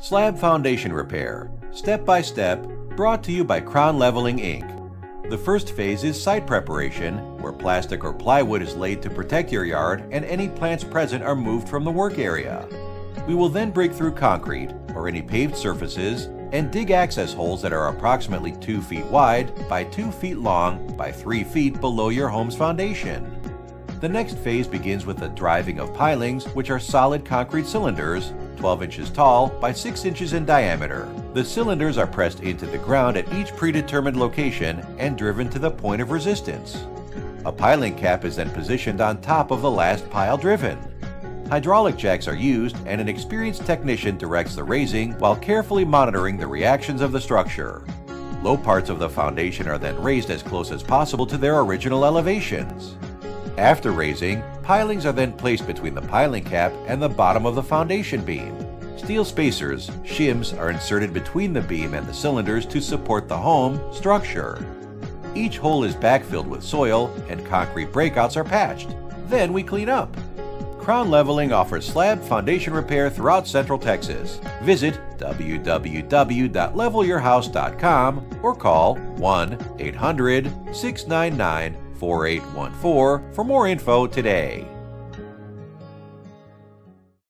Slab Foundation Repair, step by step, brought to you by Crown Leveling Inc. The first phase is site preparation, where plastic or plywood is laid to protect your yard and any plants present are moved from the work area. We will then break through concrete or any paved surfaces and dig access holes that are approximately 2 feet wide by 2 feet long by 3 feet below your home's foundation. The next phase begins with the driving of pilings, which are solid concrete cylinders, 12 inches tall by 6 inches in diameter. The cylinders are pressed into the ground at each predetermined location and driven to the point of resistance. A piling cap is then positioned on top of the last pile driven. Hydraulic jacks are used and an experienced technician directs the raising while carefully monitoring the reactions of the structure. Low parts of the foundation are then raised as close as possible to their original elevations. After raising, pilings are then placed between the piling cap and the bottom of the foundation beam. Steel spacers, shims, are inserted between the beam and the cylinders to support the home structure. Each hole is backfilled with soil and concrete breakouts are patched. Then we clean up. Crown Leveling offers slab foundation repair throughout Central Texas. Visit www.levelyourhouse.com or call 1-800-699-4814 for more info today.